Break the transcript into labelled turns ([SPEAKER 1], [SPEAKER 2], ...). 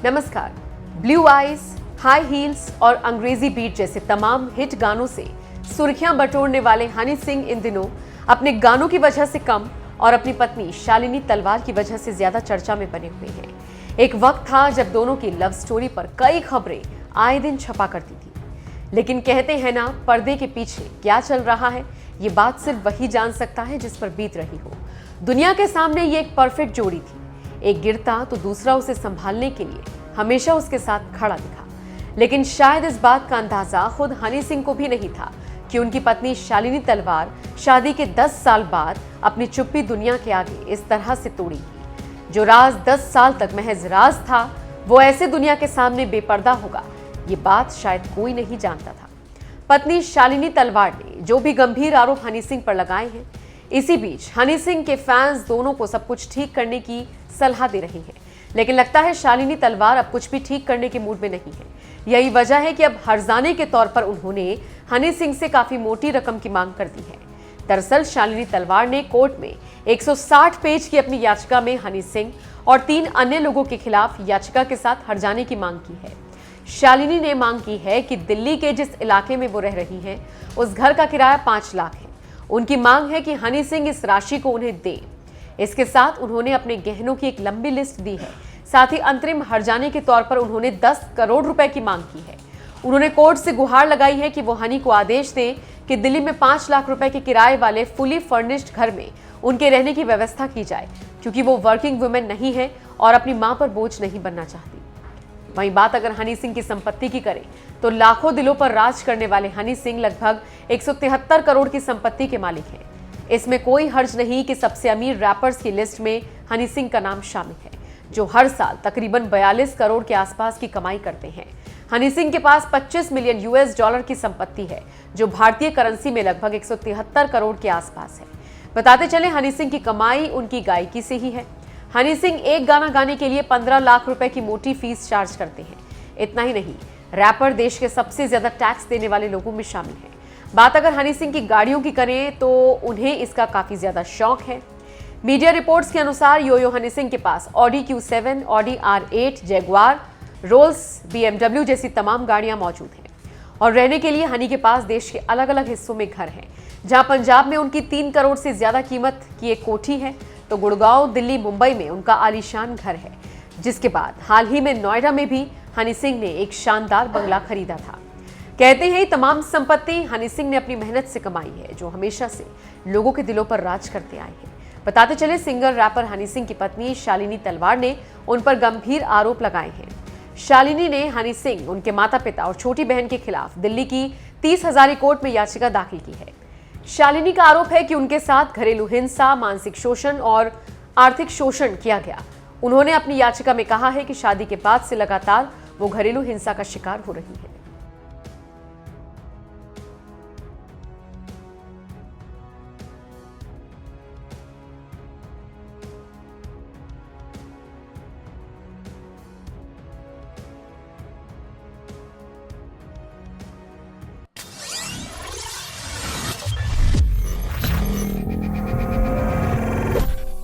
[SPEAKER 1] नमस्कार। Blue eyes, high heels और अंग्रेजी बीट जैसे तमाम हिट गानों से सुर्खियां बटोरने वाले हनी सिंह इन दिनों अपने गानों की वजह से कम और अपनी पत्नी शालिनी तलवार की वजह से ज्यादा चर्चा में बने हुए हैं। एक वक्त था जब दोनों की लव स्टोरी पर कई खबरें आए दिन छपा करती थी, लेकिन कहते हैं ना, पर्दे के पीछे क्या चल रहा है ये बात सिर्फ वही जान सकता है जिस पर बीत रही हो। दुनिया के सामने ये एक परफेक्ट जोड़ी थी। एक गिरता तो दूसरा उसे संभालने के लिए हमेशा उसके साथ खड़ा दिखा। लेकिन शायद इस बात का अंदाजा खुद हनी सिंह को भी नहीं था कि उनकी पत्नी शालिनी तलवार शादी के 10 साल बाद अपनी चुप्पी दुनिया के आगे इस तरह से तोड़ेगी। जो राज 10 साल तक महज राज था, वो ऐसे दुनिया के सामने बेपर्दा होगा, ये बात शायद कोई नहीं जानता था। पत्नी शालिनी तलवार ने जो भी गंभीर आरोप हनी सिंह पर लगाए हैं, इसी बीच हनी सिंह के फैंस दोनों को सब कुछ ठीक करने की सलाह दे रहे हैं। लेकिन लगता है शालिनी तलवार अब कुछ भी ठीक करने के मूड में नहीं है। यही वजह है कि अब हर्जाने के तौर पर उन्होंने हनी सिंह से काफी मोटी रकम की मांग कर दी है। दरअसल शालिनी तलवार ने कोर्ट में 160 पेज की अपनी याचिका में हनी सिंह और 3 अन्य लोगों के खिलाफ याचिका के साथ हर्जाने की मांग की है। शालिनी ने मांग की है कि दिल्ली के जिस इलाके में वो रह रही हैं, उस घर का किराया 5 लाख है। उनकी मांग है कि हनी सिंह इस राशि को उन्हें दे। इसके साथ उन्होंने अपने गहनों की एक लंबी लिस्ट दी है। साथ ही अंतरिम हर्जाने के तौर पर उन्होंने 10 करोड़ रुपए की मांग की है। उन्होंने कोर्ट से गुहार लगाई है कि वो हनी को आदेश दें कि दिल्ली में 5 लाख रुपए के किराए वाले फुली फर्निश्ड घर में उनके रहने की व्यवस्था की जाए, क्योंकि वो वर्किंग वुमेन नहीं है और अपनी मां पर बोझ नहीं बनना चाहती। वहीं बात अगर हनी सिंह की संपत्ति की करें तो लाखों दिलों पर राज करने वाले हनी सिंह लगभग 173 करोड़ की संपत्ति के मालिक हैं। इसमें कोई हर्ज नहीं कि सबसे अमीर रैपर्स की लिस्ट में हनी सिंह का नाम शामिल है, जो हर साल तकरीबन 42 करोड़ के आसपास की कमाई करते हैं। हनी सिंह के पास 25 मिलियन यूएस डॉलर की संपत्ति है, जो भारतीय करेंसी में लगभग 173 करोड़ के आसपास है। बताते चले, हनी सिंह की कमाई उनकी गायकी से ही है। हनी सिंह एक गाना गाने के लिए 15 लाख रुपए की मोटी फीस चार्ज करते हैं। इतना ही नहीं, रैपर देश के सबसे ज्यादा टैक्स देने वाले लोगों में शामिल है। बात अगर हनी सिंह की गाड़ियों की करें तो उन्हें इसका काफी ज्यादा शौक है। मीडिया रिपोर्ट्स के अनुसार योयो हनी सिंह के पास Audi Q7, Audi R8, Jaguar, Rolls, BMW जैसी तमाम गाड़ियां मौजूद हैं। और रहने के लिए हनी के पास देश के अलग अलग हिस्सों में घर हैं, जहां पंजाब में उनकी 3 करोड़ से ज्यादा कीमत की एक कोठी है, तो गुड़गांव, दिल्ली, मुंबई में उनका आलीशान घर है। जिसके बाद हाल ही में नोएडा में भी हनी सिंह ने एक शानदार बंगला खरीदा था। कहते हैं तमाम संपत्ति हनी सिंह ने अपनी मेहनत से कमाई है, जो हमेशा से लोगों के दिलों पर राज करते आए हैं। बताते चले, सिंगर रैपर हनी सिंह की पत्नी शालिनी तलवार ने उन पर गंभीर आरोप लगाए हैं। शालिनी ने हनी सिंह, उनके माता पिता और छोटी बहन के खिलाफ दिल्ली की 30 हजारी कोर्ट में याचिका दाखिल की है। शालिनी का आरोप है कि उनके साथ घरेलू हिंसा, मानसिक शोषण और आर्थिक शोषण किया गया। उन्होंने अपनी याचिका में कहा है कि शादी के बाद से लगातार वो घरेलू हिंसा का शिकार हो रही है।